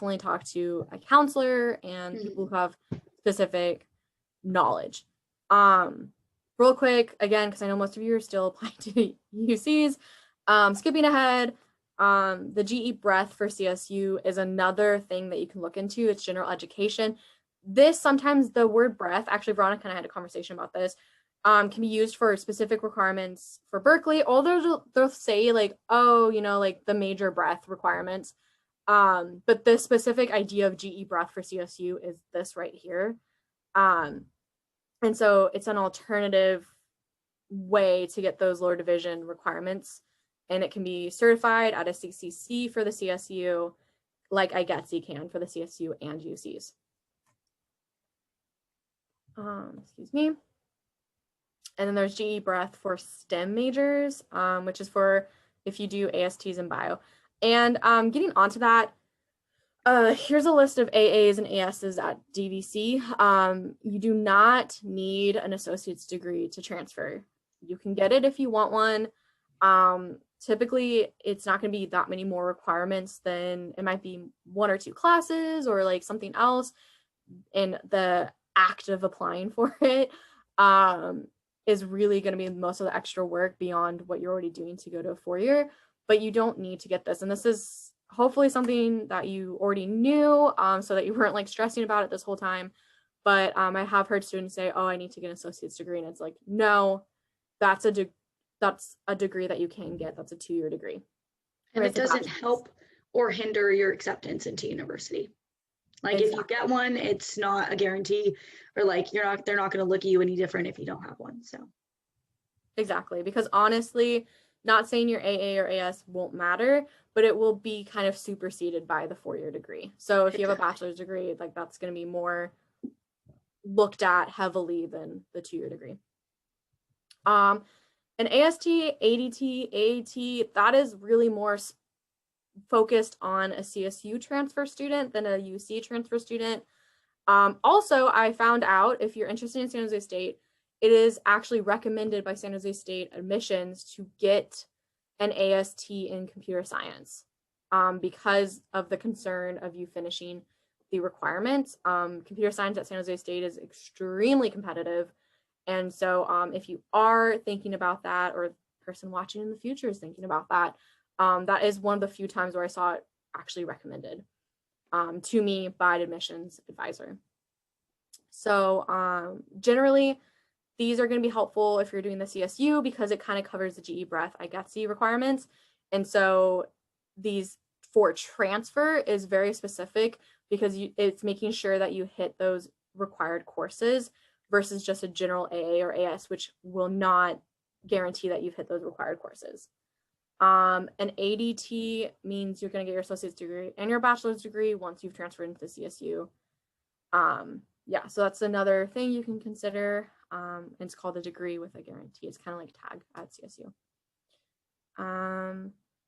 definitely talk to a counselor and people who have specific knowledge. Real quick, again, because I know most of you are still applying to UCs, skipping ahead, the GE breadth for CSU is another thing that you can look into. It's general education. This, sometimes the word breadth, actually Veronica and I had a conversation about this, can be used for specific requirements for Berkeley. Although they'll say like, oh, you know, like the major breadth requirements. But the specific idea of GE breadth for CSU is this right here. And so it's an alternative way to get those lower division requirements. And it can be certified at a CCC for the CSU, like IGETC can for the CSU and UCs. Excuse me. And then there's GE breadth for STEM majors, which is for if you do ASTs and bio. And getting onto that, here's a list of AAs and ASs at DVC. You do not need an associate's degree to transfer. You can get it if you want one. Typically, it's not going to be that many more requirements than it might be 1 or 2 classes or like something else. And the act of applying for it is really going to be most of the extra work beyond what you're already doing to go to a 4-year, but you don't need to get this. And this is hopefully something that you already knew, so that you weren't like stressing about it this whole time. But I have heard students say, oh, I need to get an associate's degree. And it's like, no, that's a degree that you can get. That's a 2-year degree. And it doesn't help or hinder your acceptance into university. Like exactly. If you get one, it's not a guarantee, or like they're not going to look at you any different if you don't have one. So exactly, because honestly, not saying your AA or AS won't matter, but it will be kind of superseded by the 4-year degree. So if you have a bachelor's degree, like that's going to be more looked at heavily than the 2-year degree. An AST, ADT, AAT, that is really more focused on a CSU transfer student than a UC transfer student. Also, I found out, if you're interested in San Jose State, it is actually recommended by San Jose State admissions to get an AST in computer science because of the concern of you finishing the requirements. Computer science at San Jose State is extremely competitive. And so if you are thinking about that, or the person watching in the future is thinking about that, that is one of the few times where I saw it actually recommended to me by an admissions advisor. So generally, these are going to be helpful if you're doing the CSU because it kind of covers the GE breadth IGETC requirements. And so these for transfer is very specific because it's making sure that you hit those required courses versus just a general AA or AS, which will not guarantee that you've hit those required courses. An ADT means you're going to get your associate's degree and your bachelor's degree once you've transferred into CSU. Yeah, so that's another thing you can consider. And it's called a degree with a guarantee. It's kind of like tag at CSU.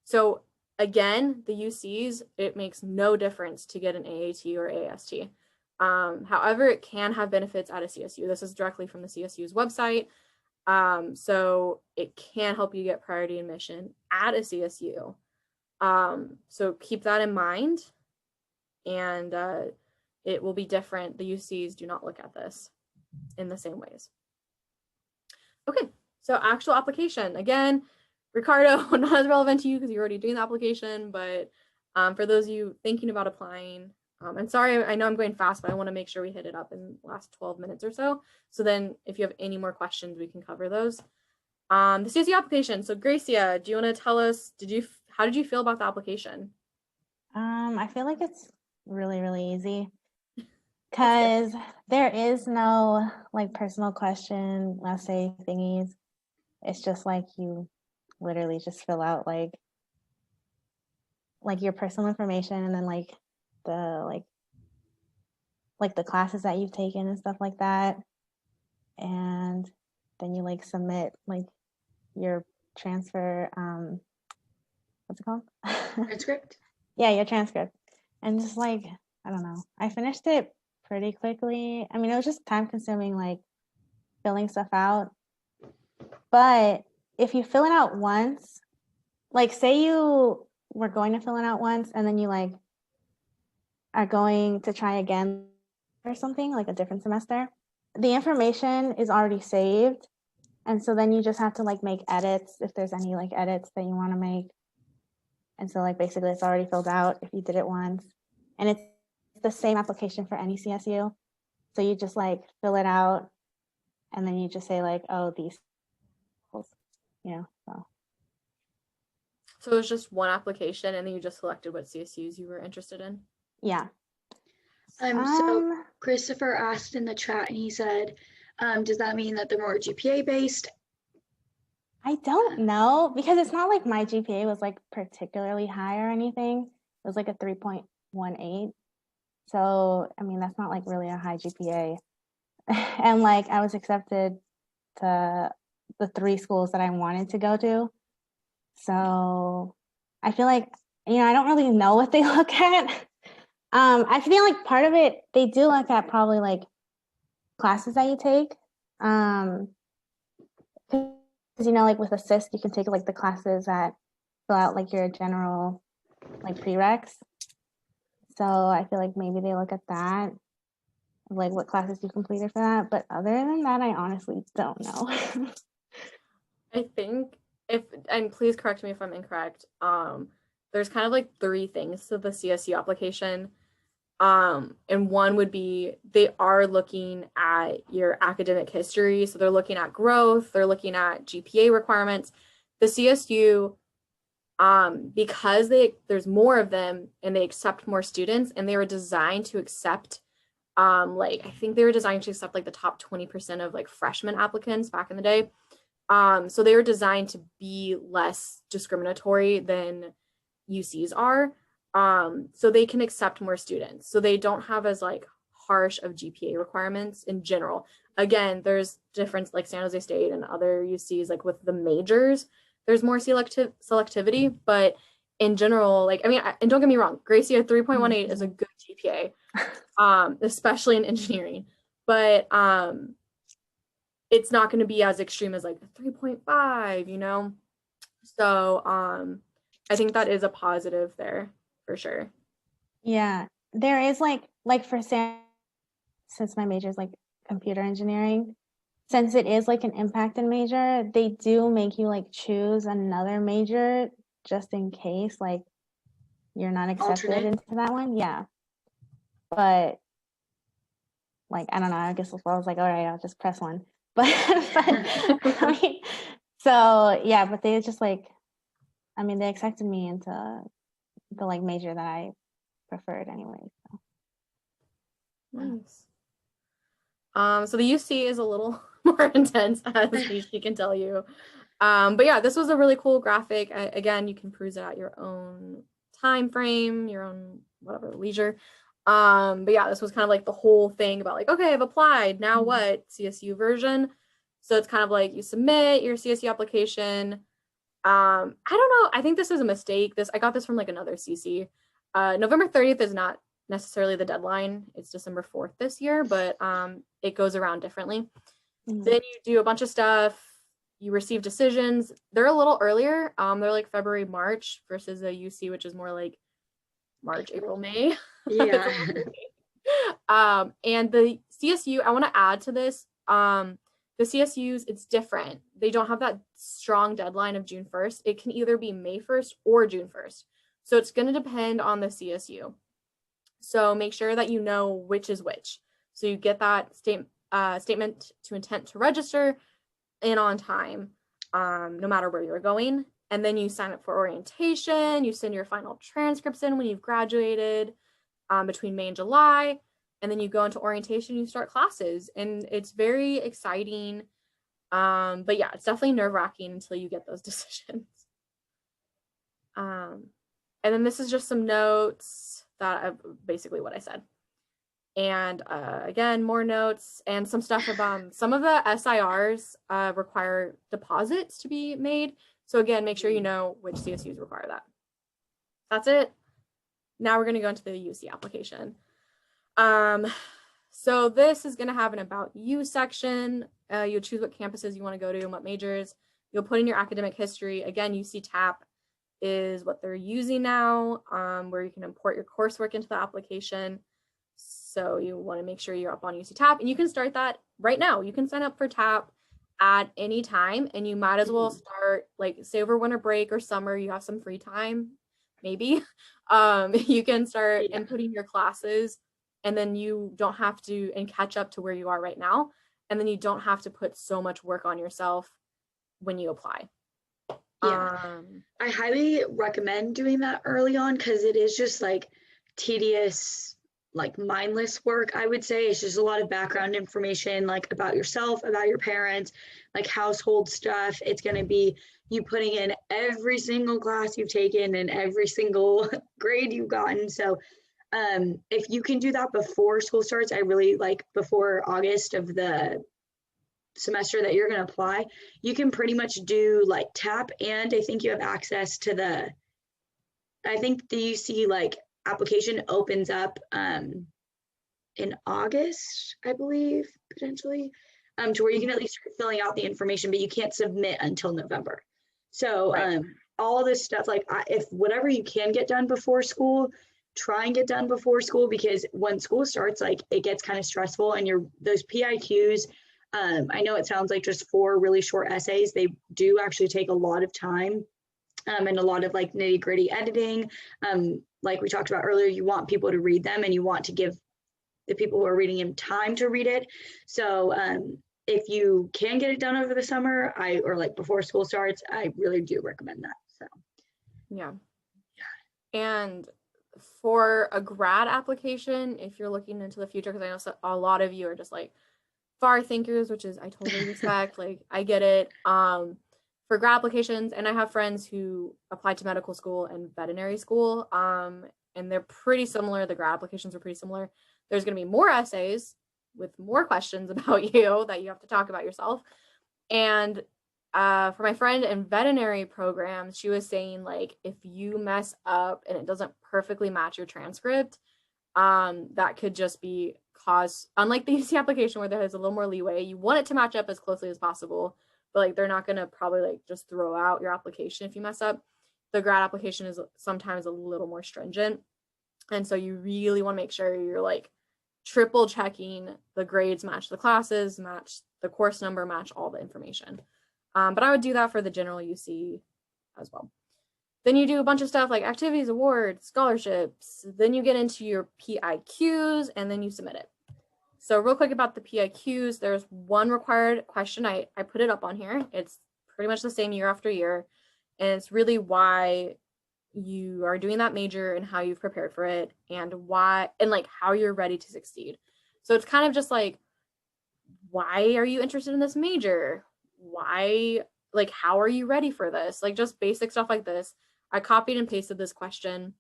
So again, the UCs, it makes no difference to get an AAT or AST. However, it can have benefits at a CSU. This is directly from the CSU's website. So it can help you get priority admission at a CSU. So keep that in mind, and it will be different. The UCs do not look at this in the same ways. Okay, so actual application. Again, Ricardo, not as relevant to you because you're already doing the application, but for those of you thinking about applying, and sorry, I know I'm going fast, but I want to make sure we hit it up in the last 12 minutes or so. So then if you have any more questions, we can cover those. The CSU application. So Gracia, do you want to tell us, how did you feel about the application? I feel like it's really, really easy because there is no like personal question, essay thingies. It's just like you literally just fill out like your personal information and then like the classes that you've taken and stuff like that, and then you like submit like your transfer what's it called? Transcript. Yeah, your transcript. And just like, I don't know, I finished it pretty quickly. I mean, it was just time consuming, like filling stuff out, but if you fill it out once, like say you were going to fill it out once and then you like are going to try again or something, like a different semester, the information is already saved. And so then you just have to like make edits if there's any like edits that you want to make. And so like basically it's already filled out if you did it once. And it's the same application for any CSU. So you just like fill it out and then you just say like, oh, these, you know, so. So it was just one application and then you just selected what CSUs you were interested in? Yeah. So Christopher asked in the chat and he said, does that mean that they're more GPA based? I don't know, because it's not like my GPA was like particularly high or anything. It was like a 3.18. So, I mean, that's not like really a high GPA. And like I was accepted to the 3 schools that I wanted to go to. So I feel like, you know, I don't really know what they look at. I feel like part of it, they do look at probably like classes that you take. Because, you know, like with Assist, you can take like the classes that fill out like your general like prereqs. So I feel like maybe they look at that, like what classes you completed for that. But other than that, I honestly don't know. I think and please correct me if I'm incorrect, there's kind of like 3 things to the CSU application. And one would be they are looking at your academic history. So they're looking at growth, they're looking at GPA requirements. The CSU, because there's more of them and they accept more students, and they were designed to accept, like, I think they were designed to accept like the top 20% of like freshman applicants back in the day. So they were designed to be less discriminatory than UCs are. So they can accept more students. So they don't have as like harsh of GPA requirements in general. Again, there's difference like San Jose State and other UCs, like with the majors, there's more selectivity, but in general, like, I mean, and don't get me wrong, Gracie, a 3.18 is a good GPA, especially in engineering, but it's not going to be as extreme as like a 3.5, you know? So I think that is a positive there for sure. Yeah, there is like for since my major is like computer engineering, since it is like an impacted major, they do make you like choose another major just in case like you're not accepted into that one. Yeah, but like I don't know. I guess I was like, all right, I'll just press one. But I mean, so yeah, but they just like, I mean, they accepted me into the like major that I preferred anyway. So. Nice. So the UC is a little more intense, as she can tell you. But yeah, this was a really cool graphic. Again, you can peruse it at your own time frame, your own whatever leisure. But yeah, this was kind of like the whole thing about like, okay, I've applied, now what? CSU version. So it's kind of like you submit your CSU application. I don't know. I think this is a mistake. I got this from like another CC. November 30th is not necessarily the deadline. It's December 4th this year, but it goes around differently. Then you do a bunch of stuff. You receive decisions. They're a little earlier. They're like February, March versus a UC, which is more like March, April, May. Yeah. And the CSU, I want to add to this. The CSUs, it's different. They don't have that strong deadline of June 1st. It can either be May 1st or June 1st. So it's going to depend on the CSU. So make sure that you know which is which. So you get that statement to intent to register in on time, no matter where you're going. And then you sign up for orientation. You send your final transcripts in when you've graduated between May and July. And then you go into orientation, you start classes. And it's very exciting. But yeah, it's definitely nerve-wracking until you get those decisions. And then this is just some notes that basically what I said. And again, more notes and some stuff about some of the SIRs require deposits to be made. So again, make sure you know which CSUs require that. That's it. Now we're going to go into the UC application. So this is going to have an About You section. You'll choose what campuses you want to go to and what majors. You'll put in your academic history. Again, UC TAP is what they're using now, where you can import your coursework into the application. So you want to make sure you're up on UC TAP, and you can start that right now. You can sign up for TAP at any time, and you might as well start, like, say over winter break or summer, you have some free time, maybe. You can start inputting your classes, and then you don't have to, and catch up to where you are right now. And then you don't have to put so much work on yourself when you apply. Yeah, I highly recommend doing that early on, because it is just like tedious, like mindless work. I would say it's just a lot of background information, like about yourself, about your parents, like household stuff. It's going to be you putting in every single class you've taken and every single grade you've gotten. So if you can do that before school starts, I really like before August of the semester that you're going to apply, you can pretty much do like TAP, and I think you have access to the, I think the UC like application opens up in August, I believe, potentially, to where you can at least start filling out the information, but you can't submit until November. So all this stuff, like if whatever you can get done before school, try and get done before school, because when school starts, like it gets kind of stressful, and those PIQs, I know it sounds like just 4 really short essays. They do actually take a lot of time and a lot of like nitty gritty editing. Like we talked about earlier, you want people to read them, and you want to give the people who are reading them time to read it. So if you can get it done over the summer, or like before school starts, I really do recommend that. So yeah. And for a grad application, if you're looking into the future, because I know a lot of you are just like far thinkers, which is I totally respect. Like I get it. For grad applications, and I have friends who applied to medical school and veterinary school, and they're pretty similar. The grad applications are pretty similar. There's going to be more essays with more questions about you that you have to talk about yourself. And for my friend in veterinary programs, she was saying, like, if you mess up and it doesn't perfectly match your transcript, that could just be cause, unlike the UC application where there is a little more leeway, you want it to match up as closely as possible, but like they're not going to probably like just throw out your application if you mess up. The grad application is sometimes a little more stringent, and so you really want to make sure you're like triple checking the grades match the classes, match the course number, match all the information. But I would do that for the general UC as well. Then you do a bunch of stuff like activities, awards, scholarships. Then you get into your PIQs, and then you submit it. So real quick about the PIQs, there's one required question. I put it up on here. It's pretty much the same year after year. And it's really why you are doing that major and how you've prepared for it, and why, and like how you're ready to succeed. So it's kind of just like, why are you interested in this major? Why, like, how are you ready for this? Like just basic stuff like this. I copied and pasted this question.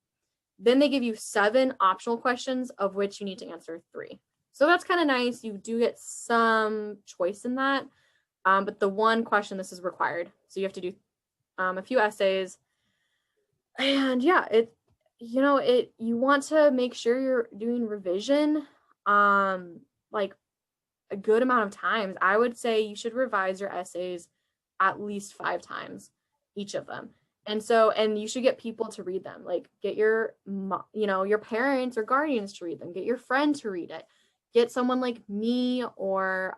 Then they give you 7 optional questions, of which you need to answer 3. So that's kind of nice. You do get some choice in that. But the one question, this is required. So you have to do a few essays. And yeah, you want to make sure you're doing revision like a good amount of times. I would say you should revise your essays at least 5 times, each of them. And you should get people to read them. Like get your parents or guardians to read them. Get your friend to read it. Get someone like me or,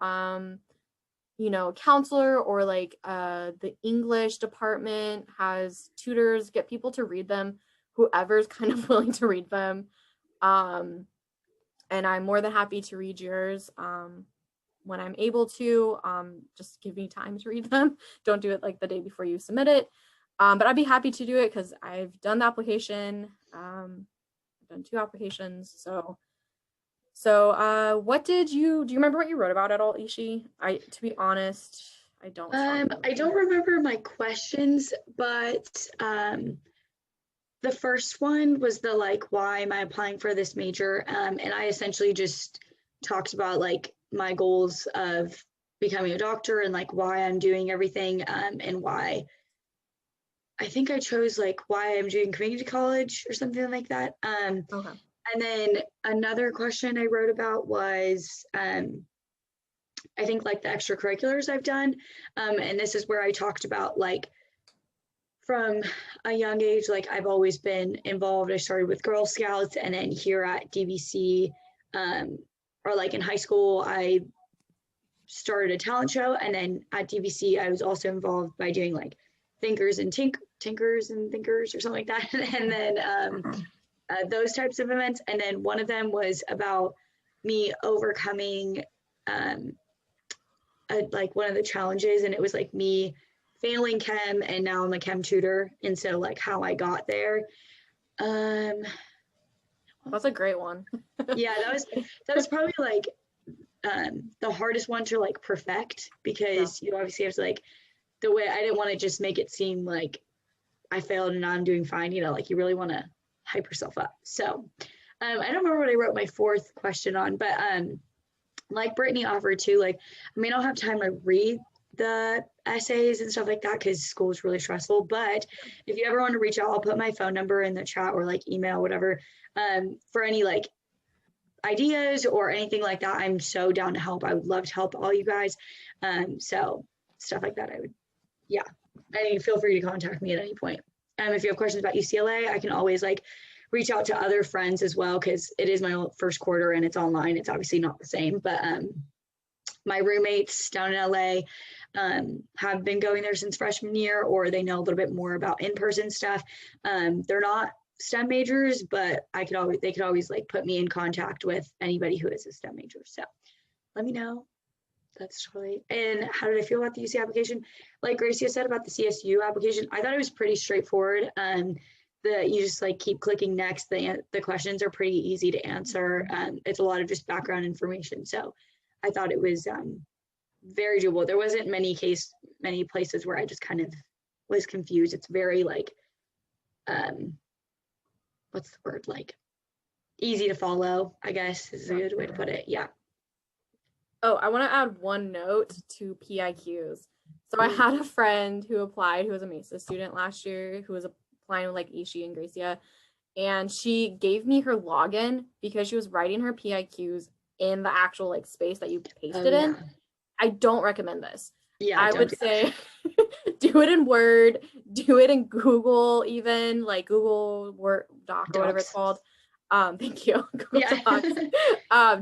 counselor, or like the English department has tutors. Get people to read them, whoever's kind of willing to read them. And I'm more than happy to read yours when I'm able to. Just give me time to read them. Don't do it like the day before you submit it. But I'd be happy to do it because I've done the application. I've done 2 applications. So what do you remember what you wrote about at all, Ishi? To be honest, I don't. I don't remember my questions, but the first one was the like, why am I applying for this major? And I essentially just talked about like my goals of becoming a doctor and like why I'm doing everything, and why I think I chose like why I'm doing community college or something like that. Okay. And then another question I wrote about was, I think like the extracurriculars I've done. And this is where I talked about like from a young age, like I've always been involved. I started with Girl Scouts, and then here at DVC, or like in high school, I started a talent show, and then at DVC, I was also involved by doing like Tinkers and Thinkers or something like that, and then those types of events. And then one of them was about me overcoming like one of the challenges, and it was like me failing chem, and now I'm a chem tutor, and so like how I got there. That's a great one. Yeah, that was probably like the hardest one to like perfect, because you obviously have to like, the way I didn't want to just make it seem like I failed and now I'm doing fine, you know, like you really want to hype yourself up. So I don't remember what I wrote my fourth question on, but like Brittany offered too, like I may not have time to read the essays and stuff like that because school is really stressful, but if you ever want to reach out, I'll put my phone number in the chat, or like email, whatever, for any like ideas or anything like that. I'm so down to help. I would love to help all you guys. So stuff like that, I would, yeah. I mean, feel free to contact me at any point. If you have questions about UCLA, I can always like reach out to other friends as well, because it is my first quarter and it's online. It's obviously not the same, but my roommates down in LA have been going there since freshman year, or they know a little bit more about in-person stuff. They're not STEM majors, but they could always like put me in contact with anybody who is a STEM major. So let me know. That's totally. And how did I feel about the UC application? Like Gracia said about the CSU application, I thought it was pretty straightforward. You just like keep clicking next. The questions are pretty easy to answer. It's a lot of just background information. So I thought it was very doable. There wasn't many places where I just kind of was confused. It's very like, what's the word? Like easy to follow, I guess is a good way to put it. Yeah. Oh, I want to add one note to PIQs. So I had a friend who applied, who was a MESA student last year, who was applying with like Ishi and Gracia, and she gave me her login because she was writing her PIQs in the actual like space that you pasted in. I don't recommend this. Yeah, I would say do it in Word, do it in Google, even like Google Word Doc or whatever it's called. Thank you. Google Docs.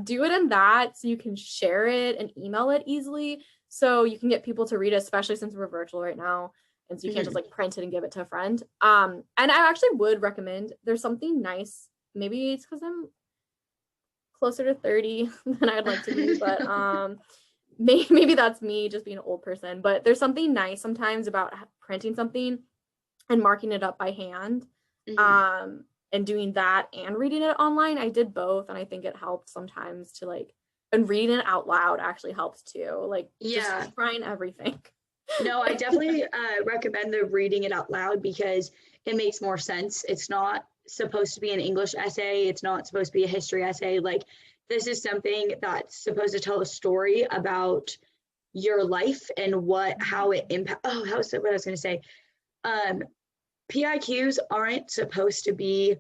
Do it in that so you can share it and email it easily, so you can get people to read it, especially since we're virtual right now, and so you can't just like print it and give it to a friend. And I actually would recommend, there's something nice, maybe it's because I'm closer to 30 than I'd like to be, but maybe that's me just being an old person, but there's something nice sometimes about printing something and marking it up by hand. And doing that and reading it online. I did both, and I think it helped sometimes to like, and reading it out loud actually helps too. Like, just trying everything. No, I definitely recommend the reading it out loud because it makes more sense. It's not supposed to be an English essay. It's not supposed to be a history essay. Like, this is something that's supposed to tell a story about your life and how it impacts. Oh, that was what I was going to say. PIQs aren't supposed to be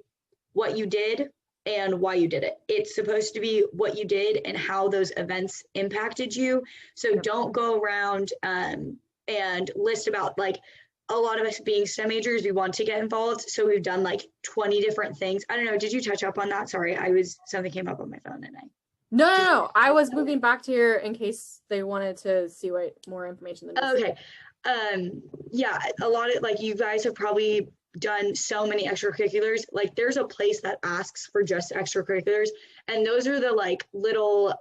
what you did and why you did it. It's supposed to be what you did and how those events impacted you. So don't go around and list about, like, a lot of us being STEM majors, we want to get involved. So we've done like 20 different things. I don't know. Did you touch up on that? Sorry, something came up on my phone and No. I was moving back to here in case they wanted to see more information than this. Okay. Yeah, a lot of, like, you guys have probably done so many extracurriculars. Like, there's a place that asks for just extracurriculars, and those are the like little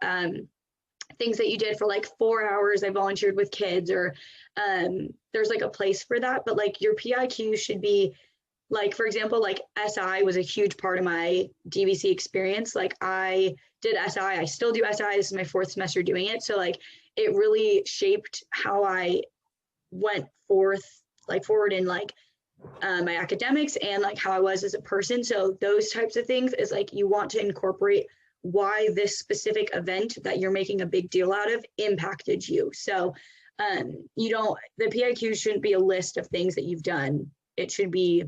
things that you did for like 4 hours. I volunteered with kids, or there's like a place for that. But like your PIQ should be like, for example, like SI was a huge part of my DVC experience. Like, I did SI, I still do SI. This is my 4th semester doing it. So like it really shaped how I went forward in like my academics and like how I was as a person. So those types of things is like, you want to incorporate why this specific event that you're making a big deal out of impacted you. So the PIQ shouldn't be a list of things that you've done. It should be,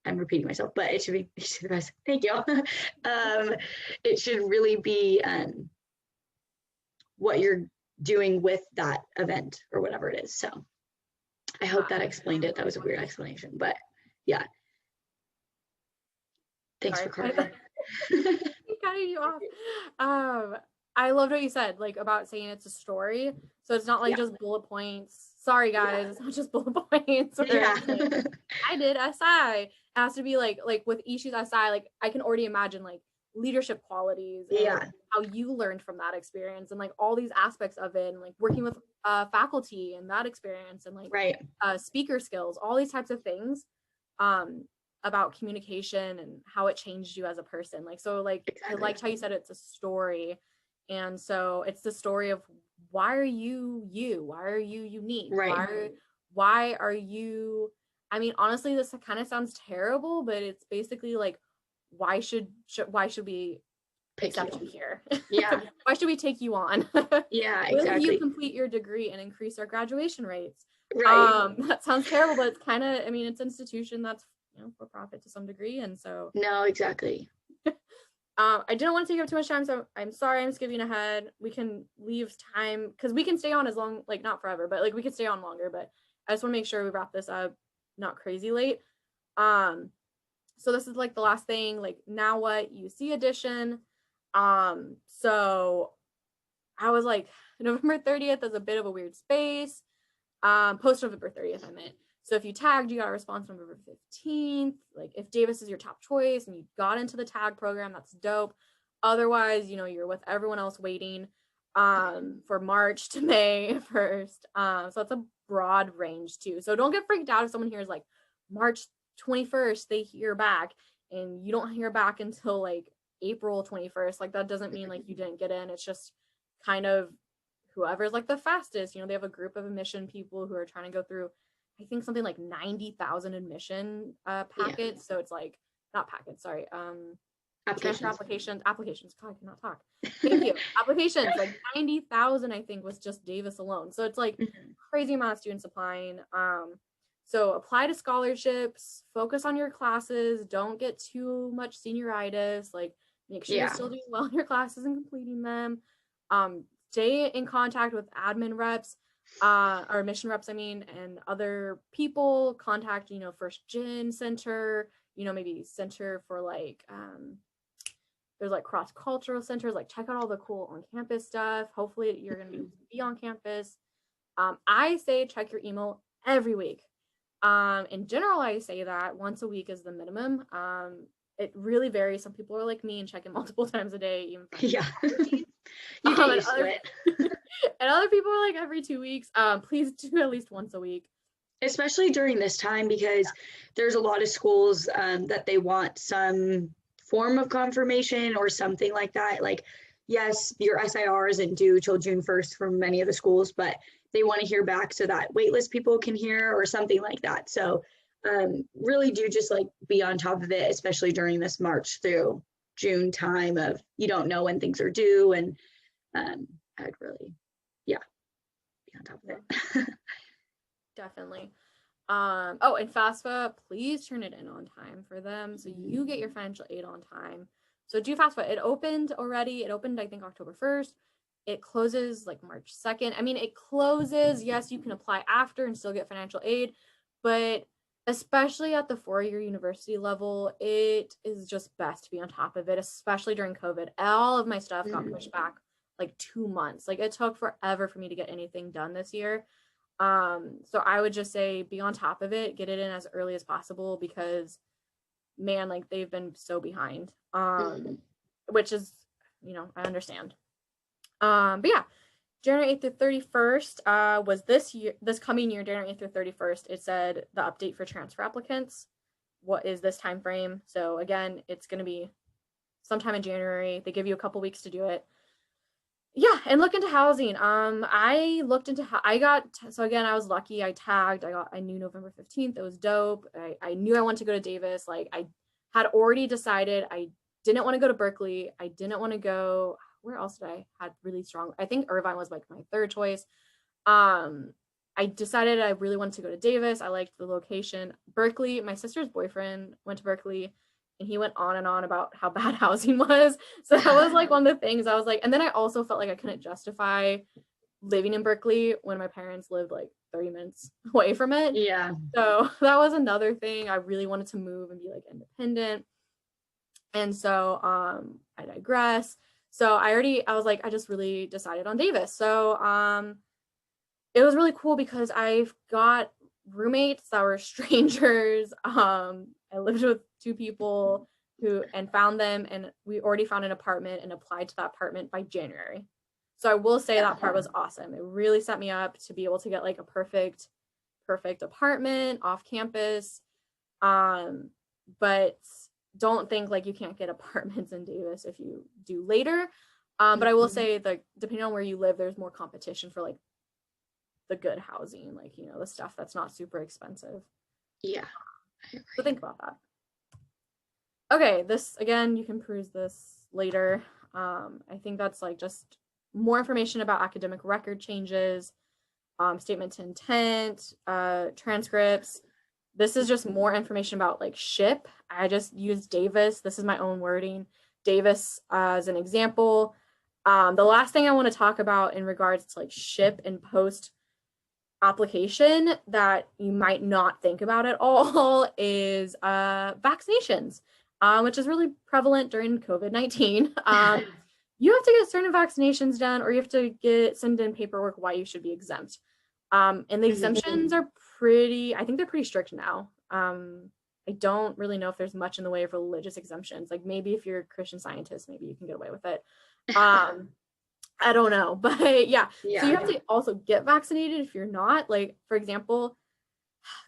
I'm repeating myself, but it should be, thank you. It should really be what you're doing with that event or whatever it is. So I hope that explained it. That was a weird explanation, but yeah. Thanks for clarifying. Cutting you off. I loved what you said, like about saying it's a story. So it's not like just bullet points. Sorry guys, it's not just bullet points. Yeah. Like, I did SI. It has to be like with Ishi's SI, like I can already imagine like leadership qualities and how you learned from that experience and like all these aspects of it and like working with faculty and that experience and like speaker skills, all these types of things. About communication and how it changed you as a person. Like, so like, I liked how you said it's a story. And so it's the story of why are you you? Why are you unique? Right. Why are you, I mean, honestly, this kind of sounds terrible, but it's basically like, why should we accept you here? Yeah. Why should we take you on? Yeah, exactly. Will you complete your degree and increase our graduation rates? Right. That sounds terrible, but it's kind of, I mean, it's an institution that's, you know, for profit to some degree. And so no, exactly. I didn't want to take up too much time, so I'm sorry I'm skipping ahead. We can leave time because we can stay on as long, like not forever, but like we could stay on longer, but I just want to make sure we wrap this up not crazy late. So this is like the last thing, like now what, UC edition. So I was like, November 30th is a bit of a weird space. Post November 30th, I meant. So if you tagged, you got a response November 15th. Like if Davis is your top choice and you got into the tag program, that's dope. Otherwise, you know, you're with everyone else waiting for March to May 1st. So that's a broad range too. So don't get freaked out if someone hears like March 21st, they hear back and you don't hear back until like April 21st. Like that doesn't mean like you didn't get in. It's just kind of whoever's like the fastest, you know, they have a group of admission people who are trying to go through, I think something like 90,000 admission packets. So it's like, not packets, sorry. Applications. God, I cannot talk. Thank you. Applications, like 90,000, I think was just Davis alone. So it's like crazy amount of students applying. So apply to scholarships, focus on your classes, don't get too much senioritis, like make sure you're still doing well in your classes and completing them. Stay in contact with admin reps, or admission reps, I mean, and other people. Contact, you know, First Gen Center, you know, maybe center for like, there's like cross-cultural centers, like check out all the cool on-campus stuff. Hopefully you're going to be on campus. I say check your email every week. In general, I say that once a week is the minimum. It really varies. Some people are like me and check it multiple times a day. Even you get used to it. And other people are like every 2 weeks. Please do at least once a week. Especially during this time, because there's a lot of schools that they want some form of confirmation or something like that. Like, yes, your SIR isn't due till June 1st for many of the schools, but they want to hear back so that waitlist people can hear or something like that. So really do just like be on top of it, especially during this March through June time of you don't know when things are due. And I'd really, be on top of it. Definitely. Oh, and FAFSA, please turn it in on time for them so you get your financial aid on time. So do FAFSA. It opened already. It opened, I think, October 1st. It closes like March 2nd. I mean, it closes. Yes, you can apply after and still get financial aid, but especially at the four-year university level, it is just best to be on top of it, especially during COVID. All of my stuff got pushed back like 2 months. Like it took forever for me to get anything done this year. So I would just say be on top of it, get it in as early as possible because man, like they've been so behind. Which is, you know, I understand. But yeah, January 8th through 31st was this coming year, January 8th through 31st. It said the update for transfer applicants. What is this time frame? So again, it's going to be sometime in January. They give you a couple weeks to do it. Yeah, and look into housing. I looked into how so again, I was lucky. I tagged. I knew November 15th. It was dope. I knew I wanted to go to Davis. Like I had already decided I didn't want to go to Berkeley. I didn't want to go. Where else did I had really strong? I think Irvine was like my third choice. I decided I really wanted to go to Davis. I liked the location. Berkeley, my sister's boyfriend went to Berkeley and he went on and on about how bad housing was. So that was like one of the things I was like, and then I also felt like I couldn't justify living in Berkeley when my parents lived like 30 minutes away from it. Yeah. So that was another thing. I really wanted to move and be like independent. And so I digress. So I was like, I just really decided on Davis. So it was really cool because I've got roommates that were strangers. I lived with 2 people and found them, and we already found an apartment and applied to that apartment by January. So I will say that part was awesome. It really set me up to be able to get like a perfect apartment off campus. But don't think like you can't get apartments in Davis if you do later. But I will say that depending on where you live, there's more competition for like the good housing, like, you know, the stuff that's not super expensive. Yeah. So think about that. Okay, this again, you can peruse this later. I think that's like just more information about academic record changes, statement to intent, transcripts. This is just more information about like SHIP. I just used Davis. This is my own wording. Davis as an example. The last thing I want to talk about in regards to like SHIP and post application that you might not think about at all is vaccinations, which is really prevalent during COVID-19. You have to get certain vaccinations done, or you have to send in paperwork why you should be exempt. And the exemptions are I think they're pretty strict now. I don't really know if there's much in the way of religious exemptions. Like maybe if you're a Christian Scientist, maybe you can get away with it. I don't know, but yeah. So you have to also get vaccinated if you're not. Like, for example,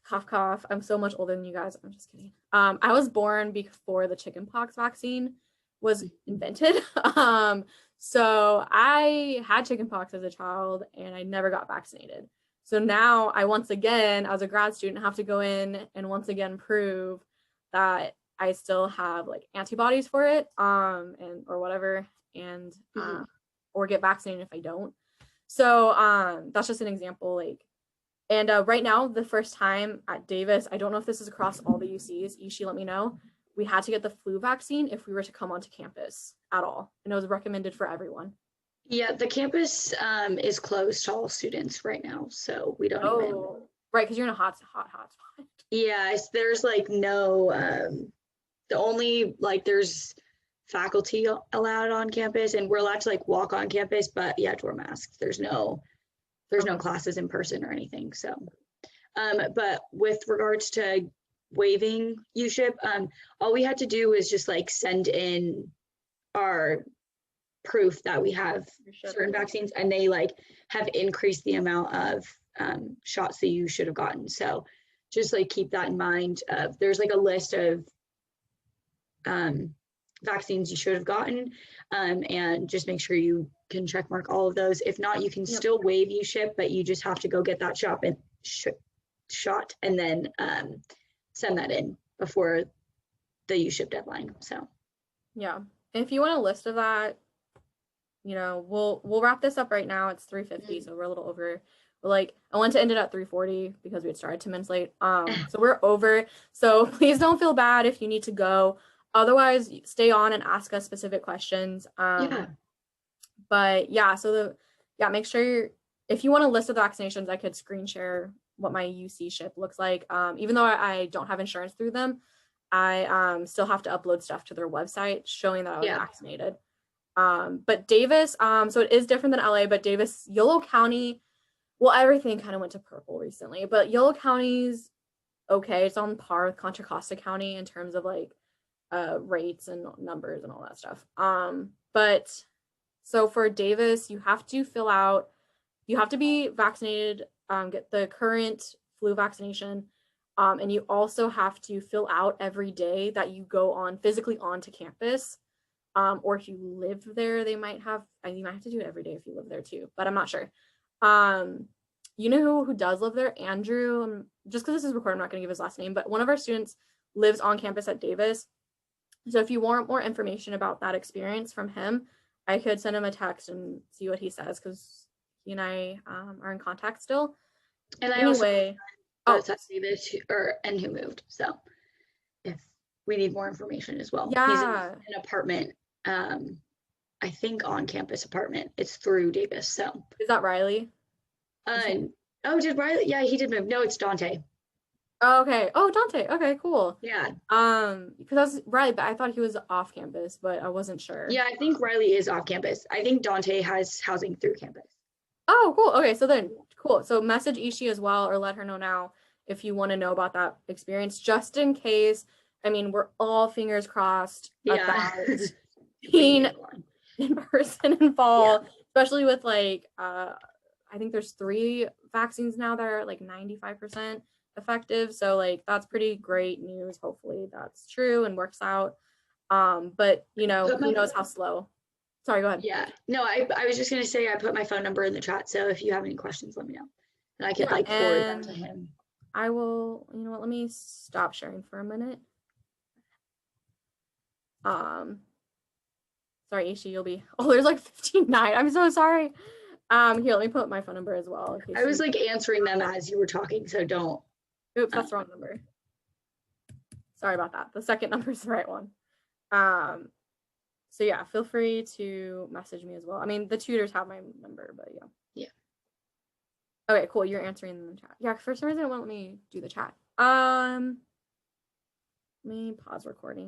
cough, cough. I'm so much older than you guys. I'm just kidding. I was born before the chickenpox vaccine was invented. So I had chickenpox as a child and I never got vaccinated. So now I once again, as a grad student, have to go in and once again prove that I still have like antibodies for it, or whatever, and or get vaccinated if I don't. So that's just an example. Like, and right now, the first time at Davis, I don't know if this is across all the UCs. Ishi, let me know. We had to get the flu vaccine if we were to come onto campus at all, and it was recommended for everyone. Yeah, the campus is closed to all students right now, so we don't even. Right, because you're in a hot spot. Yeah, there's like no, the only like there's faculty allowed on campus, and we're allowed to like walk on campus, but you have to wear masks. There's no classes in person or anything. So, but with regards to waiving USHIP, all we had to do was just like send in our proof that we have certain vaccines, and they like have increased the amount of shots that you should have gotten. So just like keep that in mind. There's like a list of vaccines you should have gotten, and just make sure you can check mark all of those. If not, you can still waive USHIP, but you just have to go get that shot and then send that in before the USHIP deadline. So yeah, and if you want a list of that, you know, we'll wrap this up right now. It's 3:50, so we're a little over. But like, I wanted to end it at 3:40 because we had started 10 minutes late. So we're over. So please don't feel bad if you need to go. Otherwise, stay on and ask us specific questions. But yeah, make sure if you want a list of vaccinations, I could screen share what my UC SHIP looks like. Even though I don't have insurance through them, I still have to upload stuff to their website showing that I was vaccinated. But Davis, so it is different than LA, but Davis, Yolo County, well, everything kind of went to purple recently, but Yolo County's okay. It's on par with Contra Costa County in terms of like rates and numbers and all that stuff. But so for Davis, you have to be vaccinated, get the current flu vaccination, and you also have to fill out every day that you go physically onto campus. Or if you live there, you might have to do it every day if you live there too, but I'm not sure. You know who does live there? Andrew, just because this is recorded, I'm not going to give his last name, but one of our students lives on campus at Davis. So if you want more information about that experience from him, I could send him a text and see what he says, because he and I are in contact still. And anyway, I also at Davis and who moved. So if we need more information as well. Yeah. He's in an apartment, I think on campus apartment. It's through Davis. So is that Riley? Oh, did Riley? Yeah, he did move. No, it's Dante. Oh, okay. Oh, Dante. Okay, cool. Yeah. Because I was right, but I thought he was off campus, but I wasn't sure. Yeah, I think Riley is off campus. I think Dante has housing through campus. Oh, cool. Okay, so then cool. So message Ishi as well, or let her know now if you want to know about that experience, just in case. I mean, we're all fingers crossed about being in person in fall, especially with like I think there's 3 vaccines now that are like 95% effective. So like that's pretty great news. Hopefully that's true and works out. But you know, who knows how slow. Sorry, go ahead. Yeah. No, I was just gonna say I put my phone number in the chat, so if you have any questions, let me know. And I could like forward them to him. I will, you know what, let me stop sharing for a minute. Sorry, Ishi, you'll be, oh, there's like 59. I'm so sorry. Here, let me put my phone number as well. I was like answering them as you were talking, so don't. Oops, that's the wrong number. Sorry about that. The second number is the right one. So yeah, feel free to message me as well. I mean, the tutors have my number, but yeah. Yeah. Okay, cool. You're answering in the chat. Yeah, for some reason it won't let me do the chat. Let me pause recording.